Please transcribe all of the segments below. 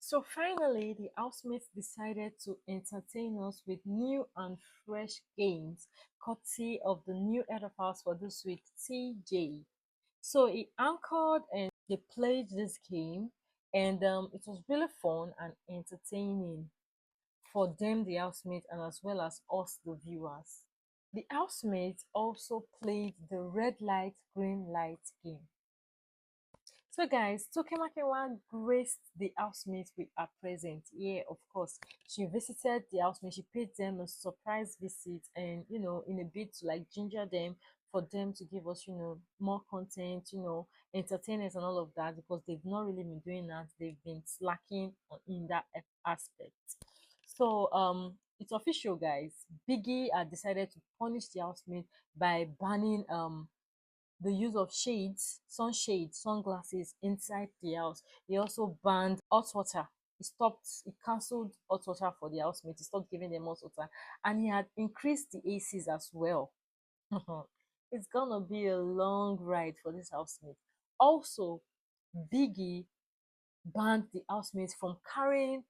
So finally, the housemates decided to entertain us with new and fresh games, courtesy of the new head of house for this week, TJ. So he anchored and they played this game, and it was really fun and entertaining for them, the housemates, and as well as us, the viewers. The housemates also played the red light, green light game. So guys, Tokemakewa graced the housemates with her present. Yeah, of course. She visited the housemates, she paid them a surprise visit, and in a bit to like ginger them for them to give us, more content, entertain us and all of that, because they've not really been doing that. They've been slacking in that aspect. So it's official, guys. Biggie had decided to punish the housemates by banning the use of shades, sunshades, sunglasses inside the house. He also banned hot water. He cancelled hot water for the housemates. He stopped giving them hot water. And he had increased the ACs as well. It's gonna be a long ride for this housemate. Also, Biggie banned the housemates from carrying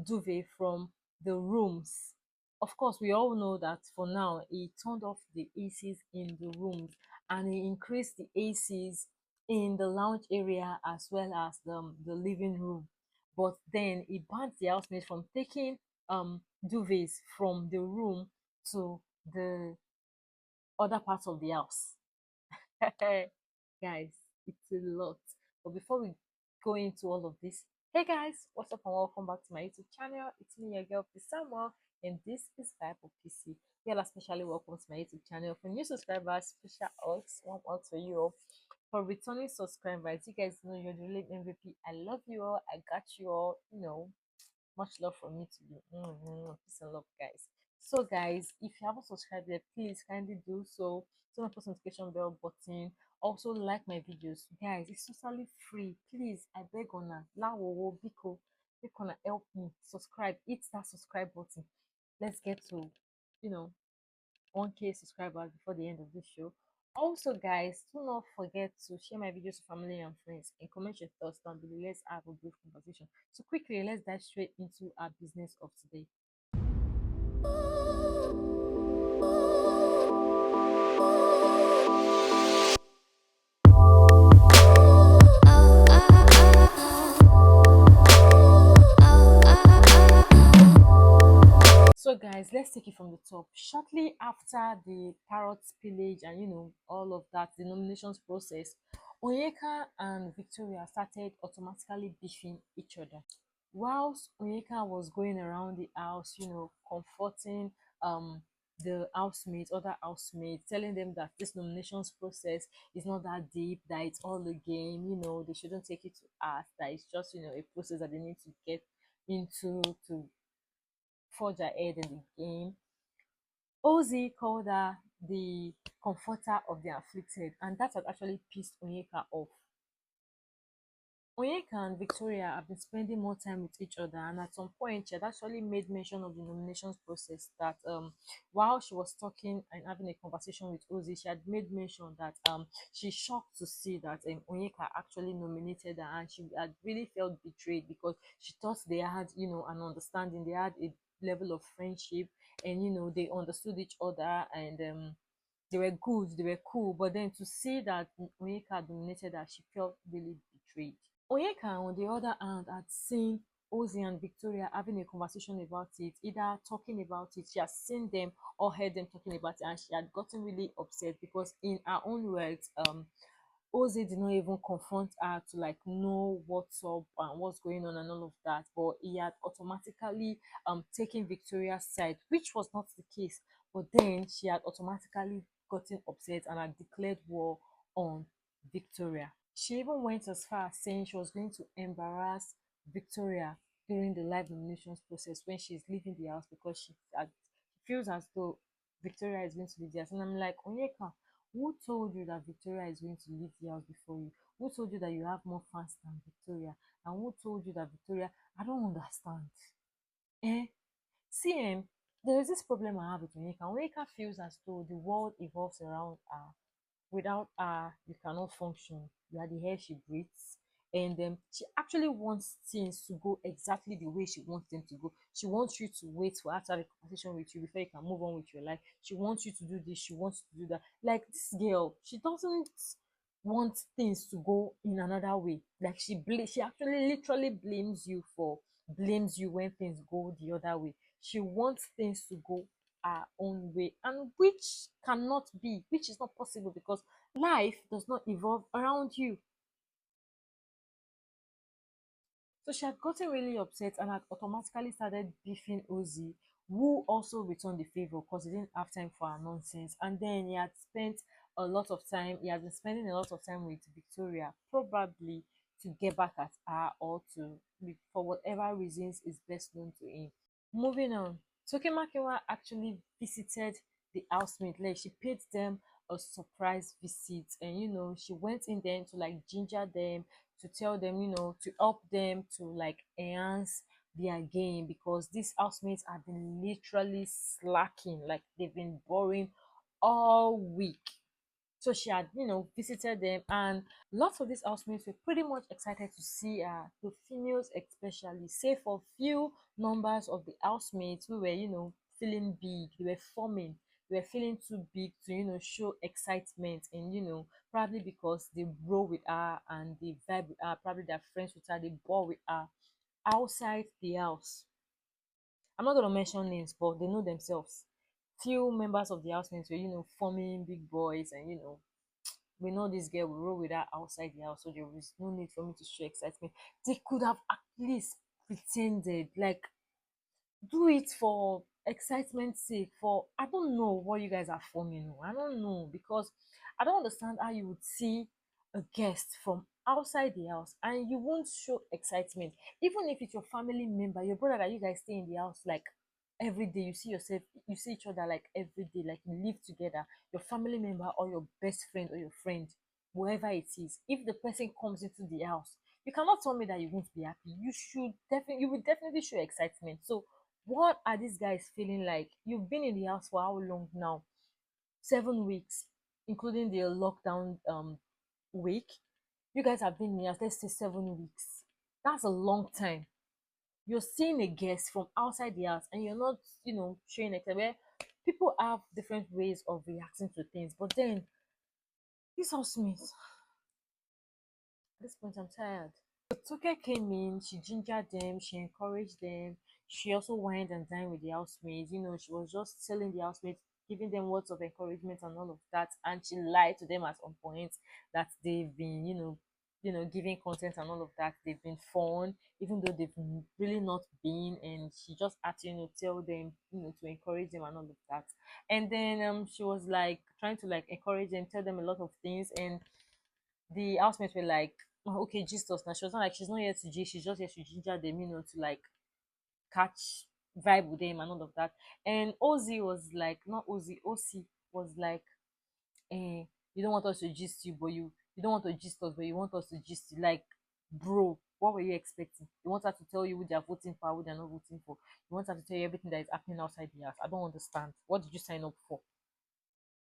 duvet from the rooms. Of course, we all know that for now he turned off the ACs in the rooms and he increased the ACs in the lounge area as well as the living room. But then he banned the housemates from taking duvets from the room to the other parts of the house. Guys, it's a lot. But before we go into all of this, hey guys, what's up and welcome back to my YouTube channel. It's me, your girl, Samuel, and this is Vibe of PC. You're especially welcome to my YouTube channel. For new subscribers, special odds, one out for you all. For returning subscribers, you guys know you're the real MVP. I love you all. I got you all. Much love from me to you. Peace and love, guys. So guys, if you haven't subscribed yet, please kindly do so. Turn on post notification bell button. Also like my videos, guys. It's totally free. Please, I beg on lawo biko, biko help me subscribe. Hit that subscribe button. Let's get to you know 1K subscribers before the end of this show. Also, guys, do not forget to share my videos to family and friends and comment your thoughts down below. Let's have a brief conversation. So, quickly, let's dive straight into our business of today. So guys, let's take it from the top. Shortly after the parrot pillage and all of that, the nominations process, Onyeka and Victoria started automatically beefing each other. Whilst Onyeka was going around the house, comforting the housemates, other housemates, telling them that this nominations process is not that deep, that it's all a game, they shouldn't take it to heart, that it's just a process that they need to get into to forge ahead in the game. Ozzy called her the comforter of the afflicted, and that had actually pissed Onyeka off. Onyeka and Victoria have been spending more time with each other, and at some point, she had actually made mention of the nominations process. That while she was talking and having a conversation with Ozzy, she had made mention that she's shocked to see that Onyeka actually nominated her, and she had really felt betrayed because she thought they had an understanding, they had a level of friendship, and they understood each other, and they were good, they were cool. But then to see that Onyeka nominated her, she felt really betrayed. Onyeka, on the other hand, had seen Ozzy and Victoria having a conversation about it, either talking about it. She has seen them or heard them talking about it, and she had gotten really upset because, in her own words, Ozzy did not even confront her to like know what's up and what's going on and all of that, but he had automatically taken Victoria's side, which was not the case. But then she had automatically gotten upset and had declared war on Victoria. She even went as far as saying she was going to embarrass Victoria during the live nominations process when she's leaving the house, because she feels as though Victoria is going to leave the house. And I'm like, Onyeka, who told you that Victoria is going to leave the house before you? Who told you that you have more fans than Victoria? And who told you that Victoria? I don't understand. Eh? See, There is this problem I have with Onyeka. Onyeka feels as though the world evolves around her. Without her, you cannot function. You are the air she breathes. And she actually wants things to go exactly the way she wants them to go. She wants you to wait for her to have a conversation with you before you can move on with your life. She wants you to do this. She wants to do that. Like this girl, she doesn't want things to go in another way. Like she actually literally blames you when things go the other way. She wants things to go our own way, and which cannot be, which is not possible because life does not evolve around you. So she had gotten really upset and had automatically started beefing Ozzy, who also returned the favor because he didn't have time for her nonsense. And then he has been spending a lot of time with Victoria, probably to get back at her or for whatever reasons is best known to him. Moving on, Toke Makinwa actually visited the housemate. Like she paid them a surprise visit, and she went in there to like ginger them, to tell them, to help them to like enhance their game because these housemates have been literally slacking, like they've been boring all week. So she had, visited them, and lots of these housemates were pretty much excited to see her, the females especially, save for few numbers of the housemates who were, feeling big. They were forming. They were feeling too big to, show excitement, and probably because they roll with her and they vibe with her, probably they're friends with her, they ball with her outside the house. I'm not gonna mention names, but they know themselves. Few members of the housemates were, forming big boys, and we know this girl will roll with her outside the house, so there was no need for me to show excitement. They could have at least pretended, like do it for excitement's sake. For I don't know what you guys are forming. I don't know because I don't understand how you would see a guest from outside the house and you won't show excitement, even if it's your family member, your brother that you guys stay in the house like every day. You see each other like every day, like you live together. Your family member or your best friend or your friend, whoever it is. If the person comes into the house, you cannot tell me that you won't be happy. You will definitely show excitement. So what are these guys feeling like? You've been in the house for how long now? 7 weeks, including the lockdown week. You guys have been in the house, let's say 7 weeks. That's a long time. You're seeing a guest from outside the house and you're not, showing excitement. Where people have different ways of reacting to things, but then this housemates, at this point, I'm tired. Toke came in, she gingered them, she encouraged them. She also wined and dined with the housemates. She was just telling the housemates, giving them words of encouragement and all of that. And she lied to them at some point that they've been, giving content and all of that. They've been fun, even though they've really not been. And she just had to, tell them, to encourage them and all of that. And then she was like trying to like encourage them, tell them a lot of things. And the housemates were like, "Oh, okay, gist us now." She was not like she's not here to gist, she's just here to ginger them, to like catch vibe with them and all of that. And Ozzy was like, not Ozzy, OC was like, you don't want us to gist you, but you don't want to gist us, but you want us to gist you. Like, bro, what were you expecting? You want her to tell you who they're voting for, who they're not voting for. You want her to tell you everything that is happening outside the house. I don't understand. What did you sign up for?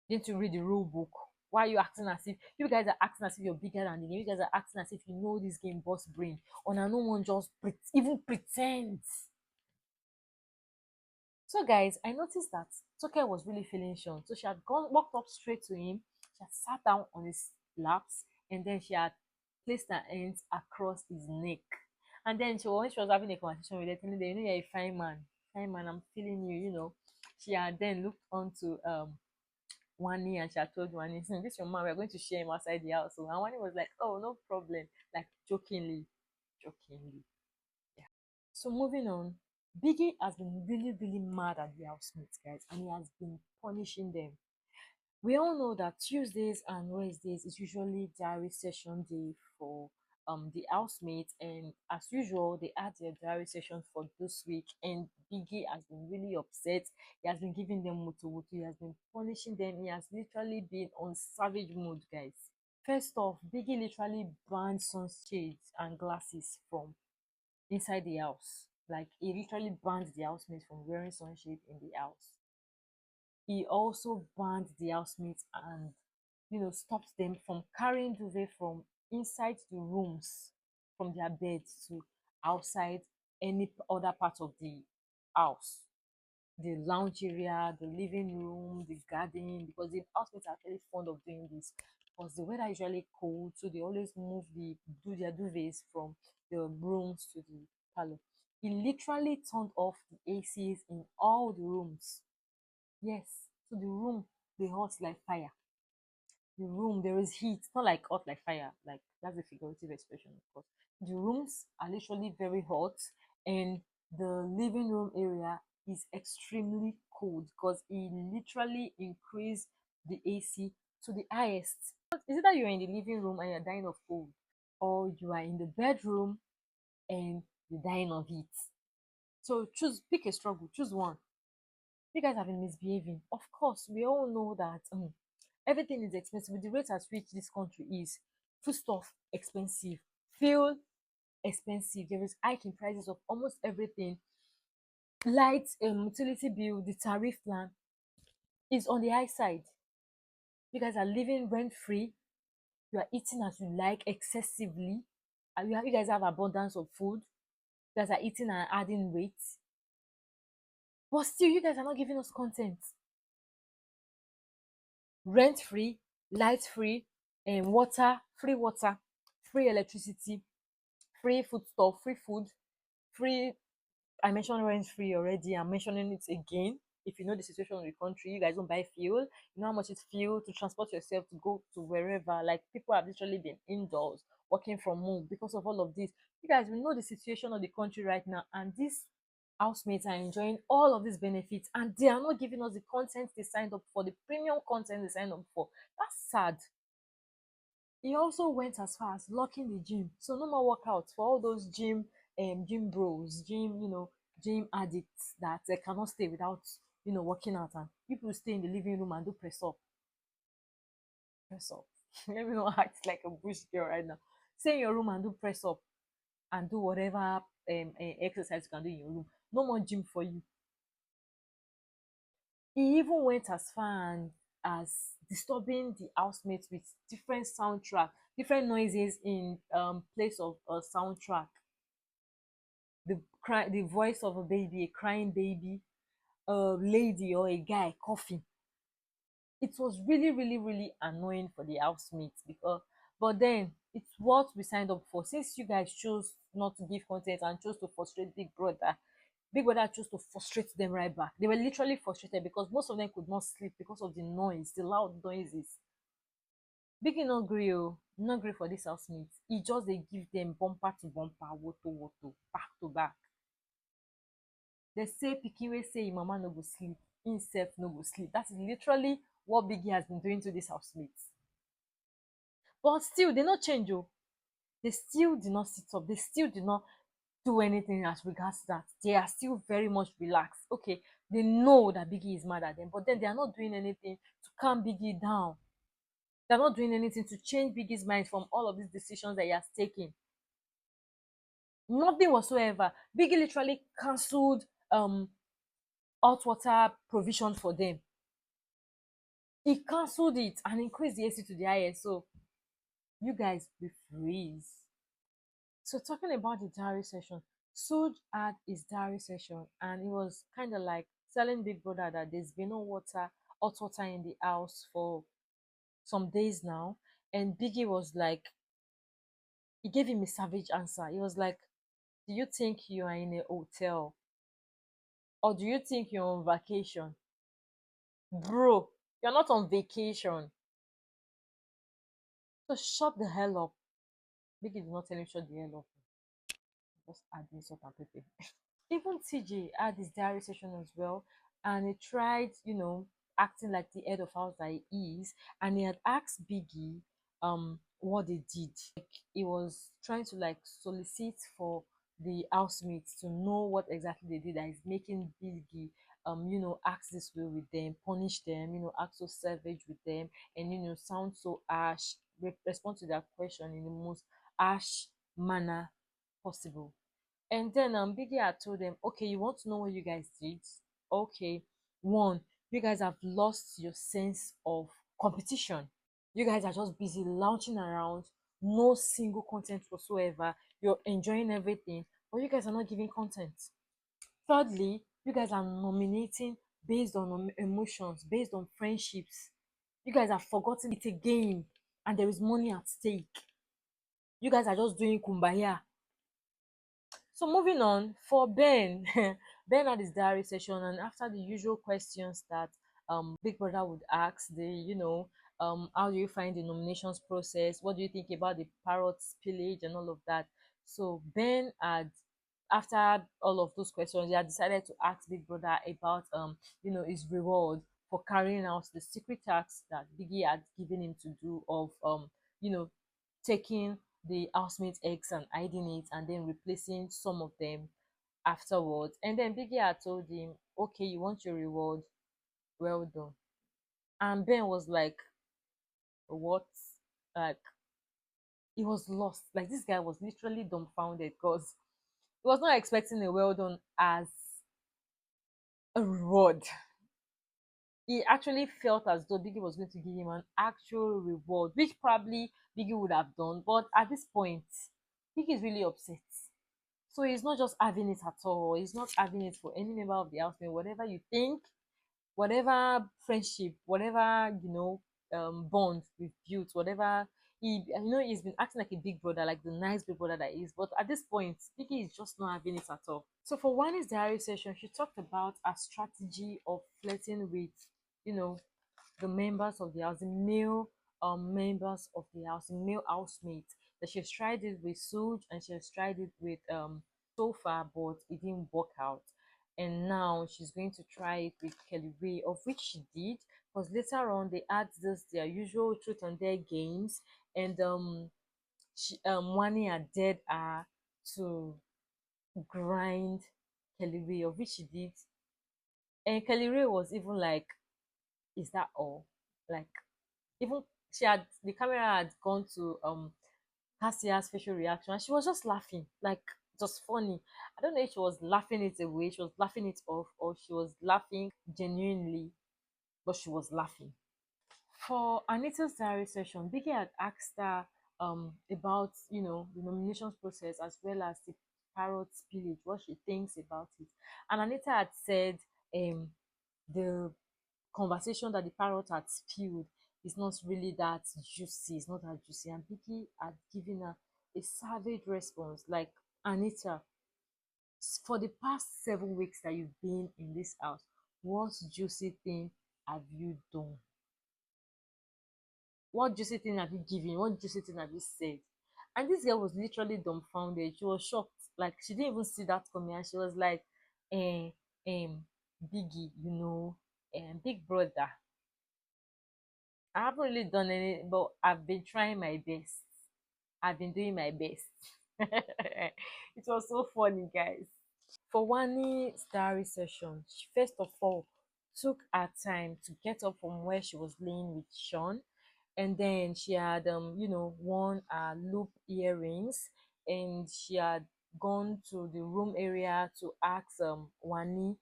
Didn't you read the rule book? Why are you acting as if you guys are acting as if you're bigger than the game? You guys are acting as if you know this game boss brain. Or now no one just even pretends. So guys, I noticed that Toke was really feeling shown. So she had walked up straight to him. She had sat down on his laps, and then she had placed her hands across his neck. And then when she was having a conversation with him, telling them, you're a fine man, I'm feeling you. She had then looked onto Wani, and she had told Wani, this your man, we're going to share him outside the house. So, and Wani was like, oh, no problem, like jokingly. Yeah. So moving on, Biggie has been really, really mad at the housemates, guys, and he has been punishing them. We all know that Tuesdays and Wednesdays is usually diary session day for the housemates, and as usual, they had their diary session for this week. And Biggie has been really upset. He has been giving them mutu mutu. He has been punishing them. He has literally been on savage mode, guys. First off, Biggie literally banned sunshades and glasses from inside the house. Like he literally banned the housemates from wearing sunshade in the house. He also banned the housemates and stopped them from carrying duvet from inside the rooms from their beds to outside any other part of the house, the lounge area, the living room, the garden, because the housemates are actually fond of doing this because the weather is usually cold, so they always do their duvets from the rooms to the parlor. He literally turned off the ACs in all the rooms. Yes, so the room they hot like fire. The room there is heat, not like hot like fire. Like that's a figurative expression, of course. The rooms are literally very hot, and the living room area is extremely cold because it literally increased the AC to the highest. Is it that you're in the living room and you're dying of cold, or you are in the bedroom and you're dying of heat? So choose, pick a struggle, choose one. You guys have been misbehaving. Of course, we all know that everything is expensive. With the rate at which this country is, foodstuff expensive, fuel expensive. There is hike in prices of almost everything. Light, utility bill, the tariff plan is on the high side. You guys are living rent free. You are eating as you like excessively. You guys have abundance of food. You guys are eating and adding weight. But still, you guys are not giving us content. Rent free, light free, and water, free electricity, free food stuff, free food, free. I mentioned rent free already. I'm mentioning it again. If you know the situation of the country, you guys don't buy fuel. You know how much it's fuel to transport yourself to go to wherever. Like people have literally been indoors working from home because of all of this. You guys, we know the situation of the country right now, and these housemates are enjoying all of these benefits, and they are not giving us the content they signed up for, the premium content they signed up for. That's sad. He also went as far as locking the gym. So no more workouts for all those gym bros, gym addicts that cannot stay without working out, and people stay in the living room and do press up. Let me not act like a bush girl right now. Stay in your room and do press up and do whatever exercise you can do in your room. No more gym for you. He even went as far as disturbing the housemates with different soundtrack, different noises in place of a soundtrack. The voice of a baby, a crying baby, a lady or a guy coughing. It was really, really, really annoying for the housemates because, but then it's what we signed up for. Since you guys chose not to give content and chose to frustrate Big Brother chose to frustrate them right back. They were literally frustrated because most of them could not sleep because of the noise, the loud noises. Biggie no gree o, no gree for dis housemates. E just dey give dem bumper to bumper, woto woto, back to back. Dey say pikin wey say im mama no go sleep, im sef no go sleep. That is literally what Biggie has been doing to dis housemates. But still, dey no change o. They still did not sit up. They still did not do anything as regards that. They are still very much relaxed. Okay, they know that Biggie is mad at them, but then they are not doing anything to calm Biggie down. They're not doing anything to change Biggie's mind from all of these decisions that he has taken. Nothing whatsoever. Biggie literally cancelled hot water provision for them. He cancelled it and increased the AC to the highest. So you guys will freeze. So talking about the diary session, Suge had his diary session and he was kind of like telling Big Brother that there's been no hot water in the house for some days now. And Biggie was like, he gave him a savage answer. He was like, do you think you are in a hotel? Or do you think you're on vacation? Bro, you're not on vacation. So shut the hell up. Biggie did not tell him shut the hell up. Just add insult and pepper. Even TJ had his diary session as well, and he tried, acting like the head of house that he is, and he had asked Biggie what they did. Like he was trying to like solicit for the housemates to know what exactly they did that is making Biggie act this way with them, punish them, act so savage with them, and sound so harsh, respond to their question in the most harsh manner possible. And then Biggie had told them, okay, you want to know what you guys did? Okay, one, you guys have lost your sense of competition. You guys are just busy lounging around, no single content whatsoever. You're enjoying everything, but you guys are not giving content. Thirdly, you guys are nominating based on emotions, based on friendships. You guys have forgotten it's a game and there is money at stake. You guys are just doing kumbaya. So moving on for Ben, Ben had his diary session, and after the usual questions that Big Brother would ask, how do you find the nominations process? What do you think about the parrot spillage and all of that? So Ben had, after all of those questions, he had decided to ask Big Brother about his reward for carrying out the secret task that Biggie had given him to do of you know taking the housemate's eggs and hiding it and then replacing some of them afterwards. And then Biggie had told him, okay, you want your reward? Well done. And Ben was like, what? Like, he was lost. Like, this guy was literally dumbfounded because he was not expecting a well done as a reward. He actually felt as though Biggie was going to give him an actual reward, which probably Biggie would have done. But at this point, Biggie is really upset. So he's not just having it at all. He's not having it for any member of the housemate. Whatever you think, whatever friendship, whatever bond we've built, whatever he's been acting like a big brother, like the nice big brother that he is. But at this point, Vicky is just not having it at all. So for Wani's diary session, she talked about a strategy of flirting with, you know, the members of the house, the male members of the house, the male housemates. That she's tried it with Suj and she has tried it with Sofa, but it didn't work out. And now she's going to try it with Kelly Ray, of which she did. Because later on they add this their usual truth and dare games, and Wani had dared her to grind Kelly Ray, of which she did. And Kelly Ray was even like, "Is that all?" Like, even she had the camera had gone to Cassia's facial reaction and she was just laughing, like just funny. I don't know if she was laughing it away, she was laughing it off, or she was laughing genuinely, but she was laughing. For Anita's diary session, Biggie had asked her about the nominations process as well as the parrot spillage, what she thinks about it. And Anita had said um the conversation that the parrot had spilled is not really that juicy, it's not that juicy. And Vicky had given her a savage response, like, Anita, for the past 7 weeks that you've been in this house, what juicy thing have you done? What juicy thing have you given? What juicy thing have you said? And this girl was literally dumbfounded. She was shocked. Like, she didn't even see that coming. And she was like, eh, Biggie, big brother, I haven't really done any, but I've been trying my best. I've been doing my best. It was so funny, guys. For Wani's diary session, she first of all took her time to get up from where she was laying with Sean, and then she had worn her loop earrings, and she had gone to the room area to ask Wani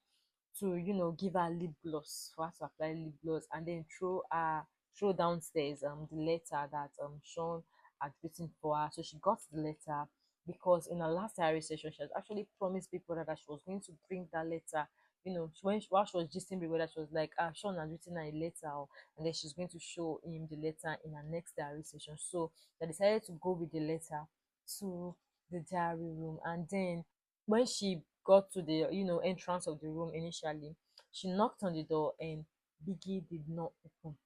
to give her lip gloss, for her to apply lip gloss, and then throw downstairs the letter that Sean had written for her. So she got the letter because in her last diary session she had actually promised Big Brother that she was going to bring that letter. While she was gisting Big Brother, she was like, Sean had written her a letter, and then she's going to show him the letter in her next diary session. So they decided to go with the letter to the diary room. And then when she got to the entrance of the room initially, she knocked on the door and Biggie did not open.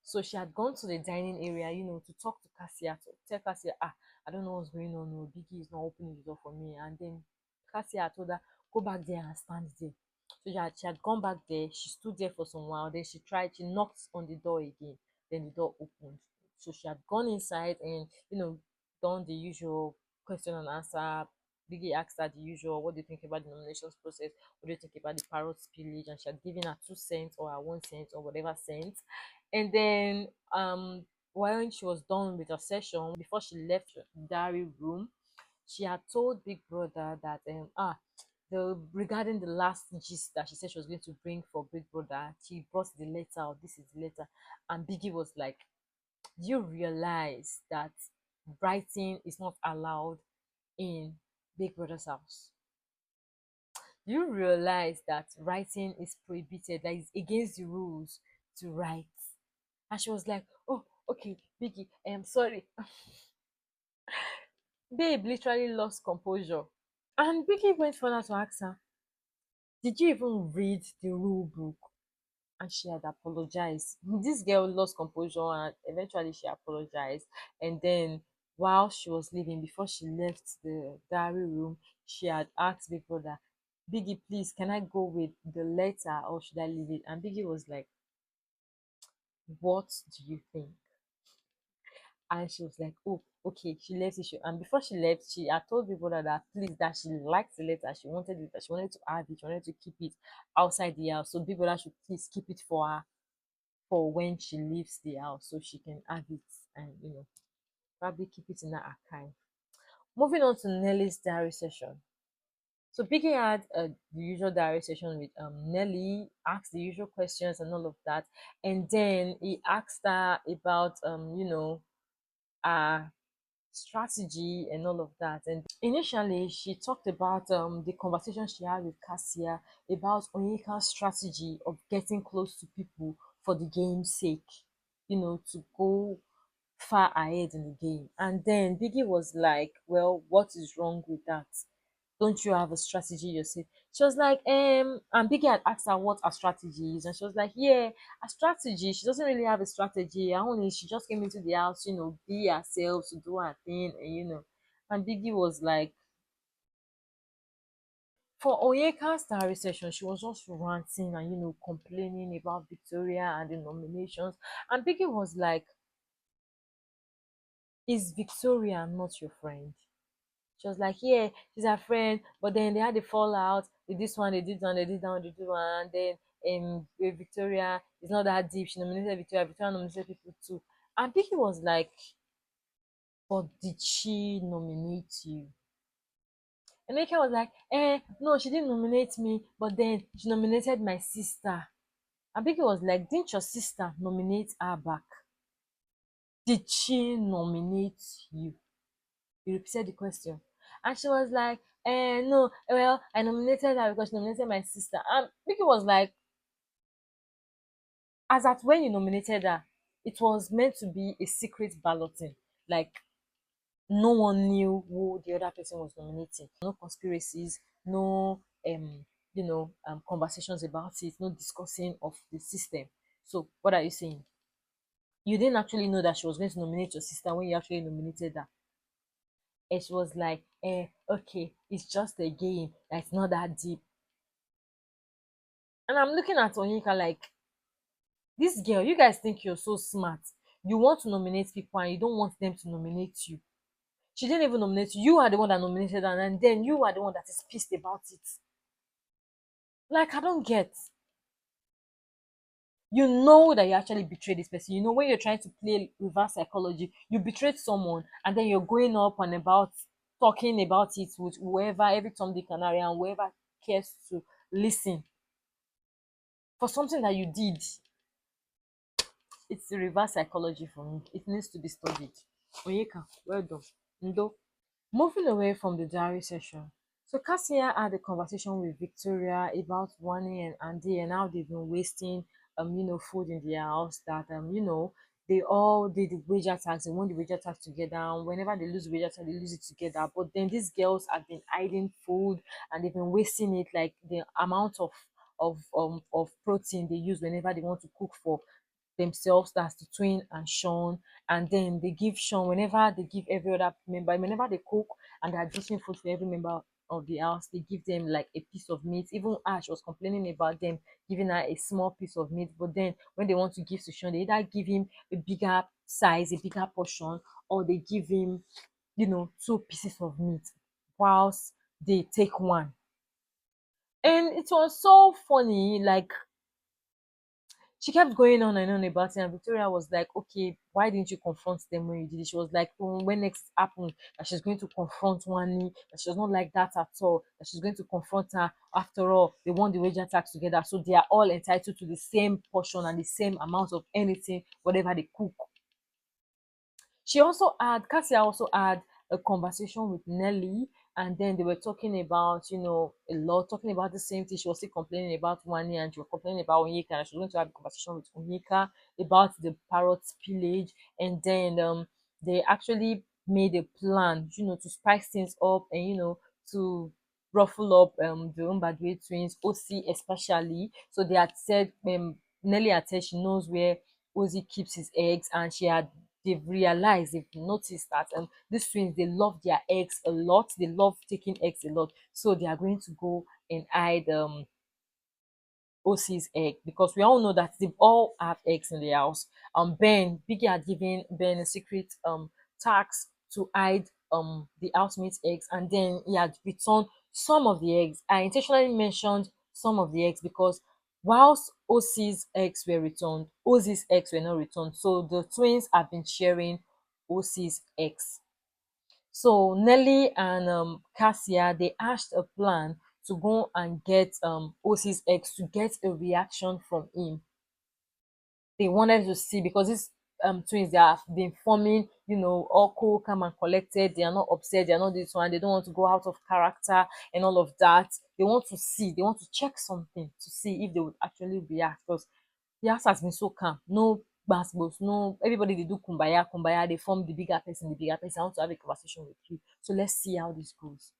So she had gone to the dining area, to talk to Cassia, to tell Cassia, I don't know what's going on. No, Biggie is not opening the door for me. And then Cassia told her, go back there and stand there. So she had gone back there. She stood there for some while. Then she knocked on the door again. Then the door opened. So she had gone inside and, done the usual question and answer. Biggie asked her the usual, what do you think about the nominations process? What do you think about the parrot spillage? And she had given her 2 cents or her 1 cent or whatever cent. And then when she was done with her session, before she left the diary room, she had told Big Brother that the regarding the last gist that she said she was going to bring for Big Brother, she brought the letter, or this is the letter, and Biggie was like, "Do you realize that writing is not allowed in Big Brother's house? Do you realize that writing is prohibited? That is against the rules to write?" And she was like, "Oh, okay, Biggie, I'm sorry." Babe literally lost composure. And Biggie went further to ask her, "Did you even read the rule book?" And she had apologized. This girl lost composure and eventually she apologized. And then while she was leaving, before she left the diary room, she had asked Big Brother, "Biggie, please, can I go with the letter or should I leave it?" And Biggie was like, "What do you think?" And she was like, "Oh, okay." She left it. And before she left, she had told people that please, that she liked the letter, she wanted it, that she wanted to have it, she wanted to keep it outside the house. So people that should please keep it for her for when she leaves the house, so she can have it and probably keep it in her archive. Moving on to Nelly's diary session. So Biggie had the usual diary session with Nelly, asked the usual questions and all of that, and then he asked her about uh strategy and all of that. And initially, she talked about the conversation she had with Cassia about Onyeka's strategy of getting close to people for the game's sake, to go far ahead in the game. And then Biggie was like, "Well, what is wrong with that? Don't you have a strategy yourself?" She was like, and Biggie had asked her what her strategy is, and she was like, "Yeah, a strategy. She doesn't really have a strategy. Only she just came into the house, be herself, to do her thing, and. And Biggie was like, for Onyeka's diary session, she was just ranting and complaining about Victoria and the nominations. And Biggie was like, "Is Victoria not your friend?" She was like, "Yeah, she's her friend, but then they had a fallout. They did this one, they did one, they did that one, they did one, and then with Victoria, it's not that deep. She nominated Victoria, Victoria nominated people too." And Vicky was like, "But did she nominate you?" And Nika was like, no, she didn't nominate me, but then she nominated my sister." And Vicky was like, "Didn't your sister nominate her back? Did she nominate you?" He repeated the question. And she was like, no, well, I nominated her because she nominated my sister." And Mickey was like, "As at when you nominated her, it was meant to be a secret balloting. Like, no one knew who the other person was nominating. No conspiracies, no conversations about it, no discussing of the system. So what are you saying? You didn't actually know that she was going to nominate your sister when you actually nominated her." And she was like, okay, it's just a game. It's not that deep. And I'm looking at Onyeka like, this girl, you guys think you're so smart. You want to nominate people and you don't want them to nominate you. She didn't even nominate you. You are the one that nominated her, and then you are the one that is pissed about it. Like, I don't get. You know that you actually betrayed this person. You know, when you're trying to play reverse psychology, you betrayed someone and then you're going up and about talking about it with whoever, every Tom, Dick, and Harry, and whoever cares to listen for something that you did. It's reverse psychology for me. It needs to be studied. Onyeka, well done. Ndo. Moving away from the diary session. So Cassia had a conversation with Victoria about Wani and Andy and how they've been wasting food in their house, that they all did the wager tax, they won the wager tax together, and whenever they lose the wager tax, they lose it together. But then these girls have been hiding food and they've been wasting it, like the amount of protein they use whenever they want to cook for themselves, that's the twin and Sean. And then they give Sean, whenever they give every other member, whenever they cook and they're adjusting food for every member of the house, they give them like a piece of meat. Even Ash was complaining about them giving her a small piece of meat, but then when they want to give to Sean, they either give him a bigger size, a bigger portion, or they give him two pieces of meat whilst they take one. And it was so funny, like, She kept going on and on about it, and Victoria was like, okay, why didn't you confront them when you did it? She was like, oh, when next happened, that she's going to confront Wani, that she's not like that at all, that she's going to confront her. After all, they won the wager tax together, so they are all entitled to the same portion and the same amount of anything, whatever they cook. She also had Cassia also had a conversation with Nelly, and then they were talking about, a lot, talking about the same thing. She was still complaining about Wani, and she was complaining about Onyeka, and she was going to have a conversation with Onyeka about the parrot spillage. And then they actually made a plan, to spice things up, and to ruffle up the Umbadwe twins, OC especially. So they had said, Nelly had said she knows where Ozzy keeps his eggs, and they've realized, they've noticed that these twins, they love their eggs a lot. They love taking eggs a lot. So they are going to go and hide OC's egg, because we all know that they all have eggs in the house. Biggie had given Ben a secret tax to hide the housemate's eggs, and then he had returned some of the eggs. I intentionally mentioned some of the eggs because whilst OC's eggs were returned, Ozzy's eggs were not returned. So the twins have been sharing OC's eggs. So Nelly and Cassia, they hatched a plan to go and get OC's eggs to get a reaction from him. They wanted to see, because these twins, they have been forming, all cool, calm and collected. They are not upset, they are not this one, they don't want to go out of character and all of that. They want to see, they want to check something to see if they would actually react, because the house has been so calm. No basketballs, no, everybody, they do kumbaya, kumbaya, they form the bigger person, the bigger person. I want to have a conversation with you. So let's see how this goes.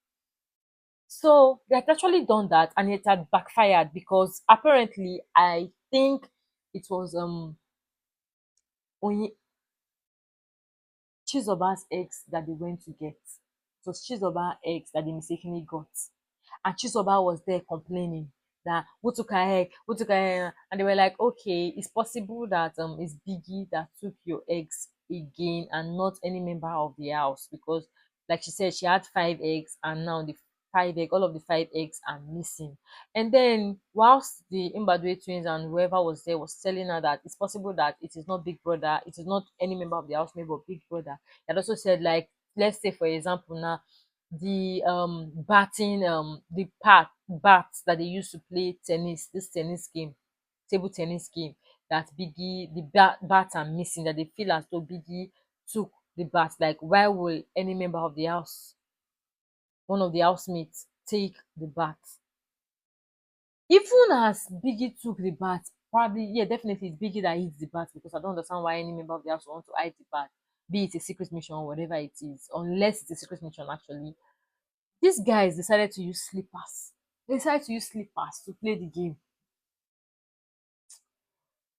So they had actually done that, and it had backfired, because apparently I think it was only Chizoba's eggs that they went to get. It was Chizoba eggs that they mistakenly got. And Chizoba was there complaining that who took her egg, who took her egg, and they were like, okay, it's possible that it's Biggie that took your eggs again, and not any member of the house, because like she said, she had 5 eggs, and now all of the 5 eggs are missing. And then whilst the Imbadwe twins and whoever was there was telling her that it's possible that it is not Big Brother, it is not any member of the house, maybe Big Brother. They also said, like, let's say for example now, the bats that they used to play tennis, this tennis game, table tennis game, that Biggie, the bats are missing, that they feel as though Biggie took the bats. Like, why will any member of the house, one of the housemates, take the bat? Even as Biggie took the bat, probably, yeah, definitely it's Biggie that hits the bat, because I don't understand why any member of the house would want to hide the bat, be it a secret mission or whatever it is, unless it's a secret mission actually. These guys decided to use slippers. They decided to use slippers to play the game.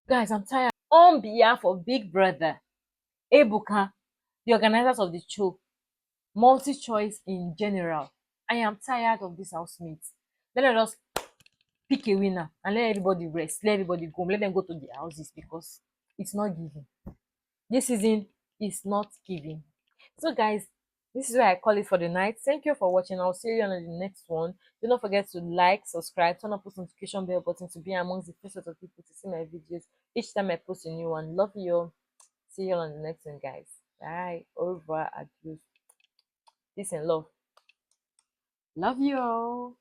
Guys, I'm tired. On behalf of Big Brother, Ebuka, the organizers of the show, multi choice in general, I am tired of these housemates. Let us pick a winner and let everybody rest. Let everybody go. Let them go to their houses, because it's not giving. This season is not giving. So, guys, this is where I call it for the night. Thank you for watching. I'll see you on the next one. Do not forget to like, subscribe, turn on post notification bell button to be amongst the first set of people to see my videos each time I post a new one. Love you. See you on the next one, guys. Bye. Au revoir. Adios. Peace and love. Love you all.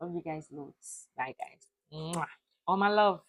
Love you guys loads. Bye, guys. Mwah. All my love.